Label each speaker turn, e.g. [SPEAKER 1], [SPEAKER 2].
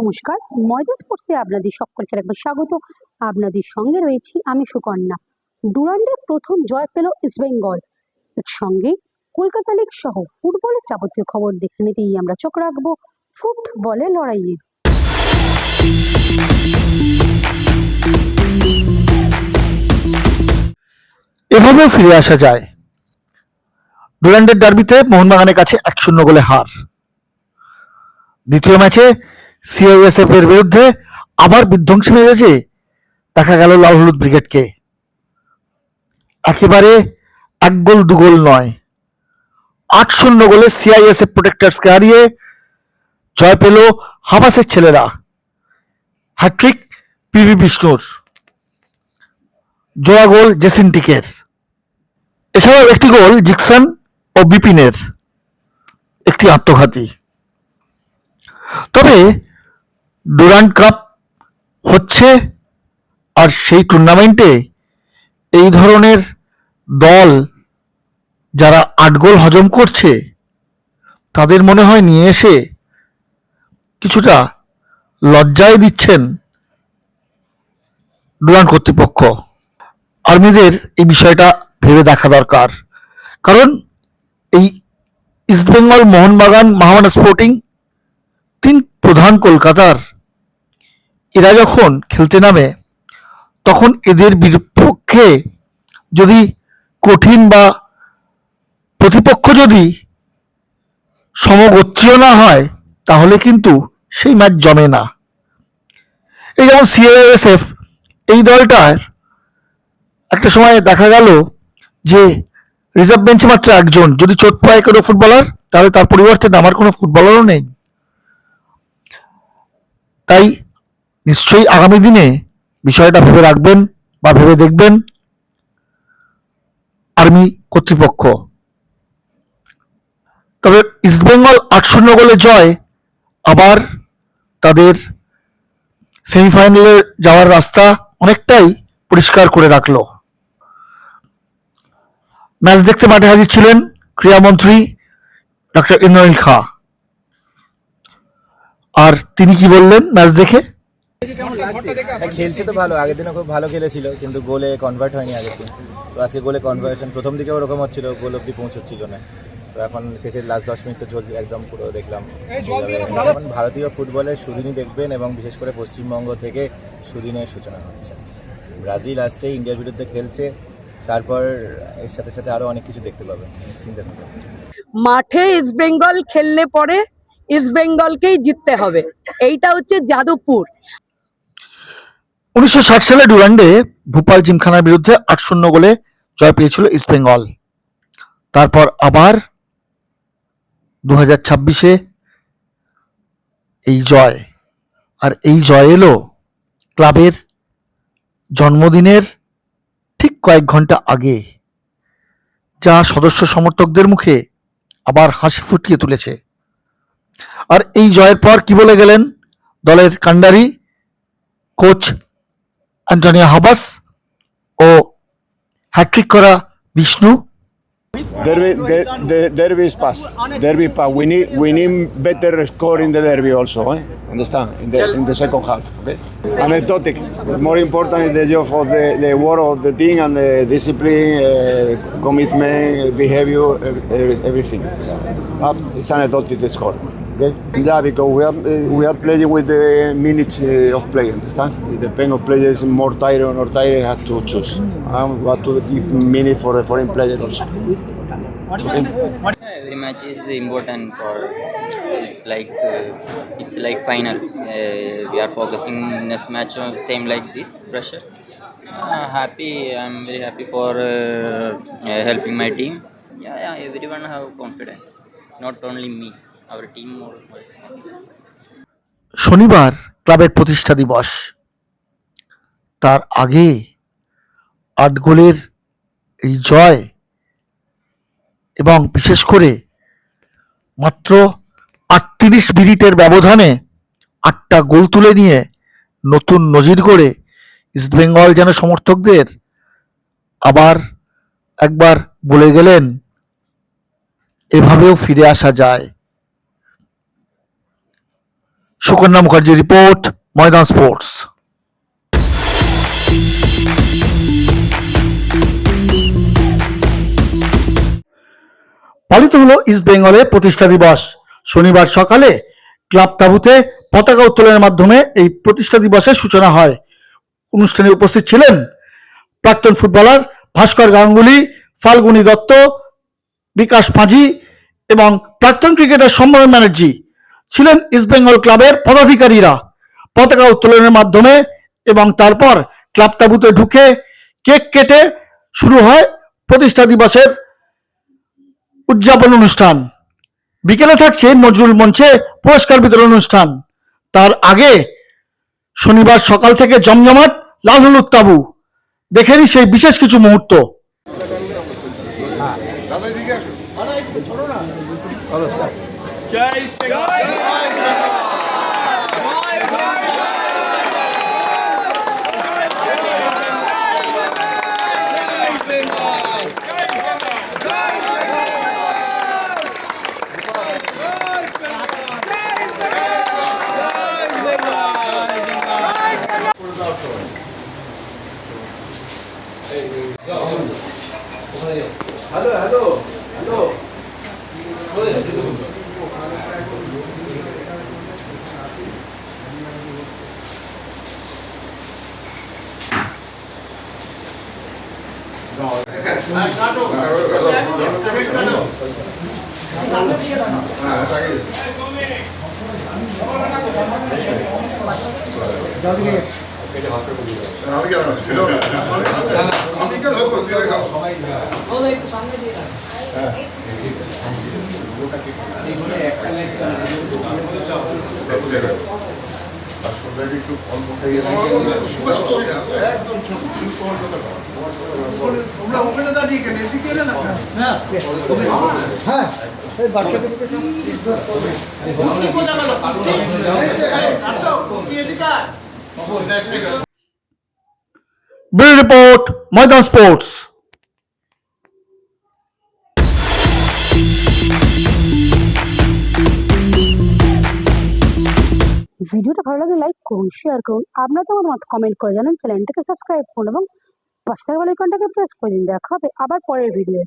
[SPEAKER 1] নমস্কার, ময়দা স্পোর্টসে আপনাদের সকলকে একবার স্বাগত। আপনাদের সঙ্গে রয়েছি আমি সুকন্যা। ডুরান্ডে প্রথম জয় পেল ইস্টবেঙ্গল। এর সঙ্গে কলকাতা লিগ সহ ফুটবলের যাবতীয় খবর দেখে নিতেই আমরা চোখ রাখবো ফুটবলের লড়াইয়ে।
[SPEAKER 2] এভাবেও ফিরে আসা যায়। ডুরান্ডের ডার্বিতে মোহনবাগানের কাছে 1-0 গোলে হার। দ্বিতীয় ম্যাচে সিআইএসএফ এর বিরুদ্ধে আবার বিধ্বংসী মেজাজে দেখা গেল লাল হলুদ ব্রিগেডকে। একেবারে 1 গোল 2 গোল নয়, 8-0 গোলে সিআইএসএফ প্রোটেক্টার্সকে হারিয়ে জয় পেল হাবাসের ছেলেরা। হ্যাট্রিক পিভি বিষ্ণুর, জোড়া গোল জেসিন্টিকের, এছাড়াও একটি গোল জিকসন ও বিপিনের, একটি আত্মঘাতী। তবে ডুরান্ড কাপ হচ্ছে, আর সেই টুর্নামেন্টে এই ধরনের দল যারা 8 গোল হজম করছে তাদের মনে হয় নিয়ে এসে কিছুটা লজ্জায় দিচ্ছেন ডুরান্ড কর্তৃপক্ষ। আর্মিদের এই বিষয়টা ভেবে দেখা দরকার, কারণ এই ইস্টবেঙ্গল, মোহনবাগান, মোহামেডান স্পোর্টিং, 3 প্রধান কলকাতার, এরা যখন খেলতে নামে তখন এদের বিপক্ষে যদি কঠিন বা প্রতিপক্ষ যদি সমগোত্রীয় না হয় তাহলে কিন্তু সেই ম্যাচ জমে না। এই যেমন সিআইএসএফ, এই দলটার একটা সময় দেখা গেল যে রিজার্ভ বেঞ্চে মাত্র একজন, যদি চোট পায় কোনো ফুটবলার তাহলে তার পরিবর্তে নামার কোনো ফুটবলারও নেই। তাই নিশ্চয়ই আগামী দিনে বিষয়টা ভেবে রাখবেন বা ভেবে দেখবেন আর্মি কর্তৃপক্ষ। তবে ইস্টবেঙ্গল 8-0 গোলে জয় আবার তাদের সেমিফাইনালে যাওয়ার রাস্তা অনেকটাই পরিষ্কার করে রাখলো। ম্যাচ দেখতে মাঠে হাজির ছিলেন ক্রীড়ামন্ত্রী ডক্টর ইন্দ্রনীল খাঁ। আর তিনি কি বললেন ম্যাচ দেখে?
[SPEAKER 3] খেলছে তো ভালো, আগের দিনও খুব ভালো খেলেছিল, কিন্তু গোলে কনভার্ট হয়নি আগের দিন। তো আজকে গোলে কনভার্সন, প্রথম দিকে ওরকম হচ্ছিল, গোল অব্দি পৌঁছচ্ছিল না। তো এখন শেষের লাস্ট 10 মিনিট তো চলছে, একদম পুরো দেখলাম। এখন ভারতীয় ফুটবলের সুদিনই দেখবেন, এবং বিশেষ করে পশ্চিমবঙ্গ থেকে সুদিনের সূচনা হচ্ছে। ব্রাজিল আসছে, ইন্ডিয়ার বিরুদ্ধে খেলছে, তারপর এর সাথে সাথে আরো অনেক কিছু দেখতে পাবেন, নিশ্চিন্তে থাকবেন।
[SPEAKER 4] মাঠে ইস্টবেঙ্গল খেললে পরে ইস্টবেঙ্গলকেই জিততে হবে, এইটা হচ্ছে যাদবপুর।
[SPEAKER 2] 1960 সালে ডুরান্ডে ভোপাল জিমখানার বিরুদ্ধে 8-0 গোলে জয় পেয়েছিল ইস্টবেঙ্গল। তারপর আবার 2026-এ এই জয়, আর এই জয় এলো ক্লাবের জন্মদিনের ঠিক কয়েক ঘন্টা আগে, যা সদস্য সমর্থকদের মুখে আবার হাসি ফুটিয়ে তুলেছে। আর এই জয়ের পর কি বলে গেলেন দলের কান্ডারি কোচ অ্যান্টনিও হাবাস ও হ্যাট্রিক করা Vishnu?
[SPEAKER 5] Derby is pass. Derby pass. We need better score in the derby also. Understand? In the second half. Okay. Anecdotic. More important is the job of the work of the team and the discipline, commitment, behavior, everything. So, it's anecdotic the score. Okay. Yeah, because we are playing with the minutes of play. Understand? It depends on players more tired or not tired. Have to choose. What to give minute for the foreign player also.
[SPEAKER 6] Every match is important for. It's like final. We are focusing next match on same like this pressure. Happy. I'm very happy for helping my team. Yeah. Everyone have confidence. Not only me. Our team also.
[SPEAKER 2] শনিবার ক্লাবের প্রতিষ্ঠা দিবস, তার আগে 8 গোলের এই জয়, এবং বিশেষ করে মাত্র 38 মিনিটের ব্যবধানে 8টা গোল তুলে নিয়ে নতুন নজির গড়ে ইস্টবেঙ্গল যেন সমর্থকদের আবার একবার বলে গেলেন এভাবেও ফিরে আসা যায়। সুকন্যা মুখার্জি রিপোর্ট, ময়দান স্পোর্টস। পালিত হলো ইস্ট বেঙ্গলের প্রতিষ্ঠা দিবস। শনিবার সকালে ক্লাব তাঁবুতে পতাকা উত্তোলনের মাধ্যমে এই প্রতিষ্ঠা দিবসের সূচনা হয়। অনুষ্ঠানে উপস্থিত ছিলেন প্রাক্তন ফুটবলার ভাস্কর গাঙ্গুলি, ফাল্গুনী দত্ত, বিকাশ মাঝি এবং প্রাক্তন ক্রিকেটার সম্মেলন ব্যানার্জি। ছিলেন ইস্টবেঙ্গল ক্লাবের পদাধিকারীরা। পতাকা উত্তোলনের মাধ্যমে এবং তারপর ক্লাব তাঁবুতে ঢুকে কেক কেটে শুরু হয় প্রতিষ্ঠা দিবসের উদযাপন অনুষ্ঠান। বিকেলে থাকছে নজরুল মঞ্চে পুরস্কার বিতরণ অনুষ্ঠান। তার আগে শনিবার সকাল থেকে জমজমাট লাল হলুদ তাঁবু। দেখে নিই সেই বিশেষ কিছু মুহূর্ত। ব্যুরো রিপোর্ট, ময়দান স্পোর্টস।
[SPEAKER 1] ভিডিওটা ভালো লাগলে লাইক করুন, শেয়ার করুন, আপনাদের মতামত কমেন্ট করে জানান, চ্যানেলটাকে সাবস্ক্রাইব করুন এবং পাশে থাকা বেল আইকনটাকে প্রেস করে দিন। দেখা হবে আবার পরের ভিডিও।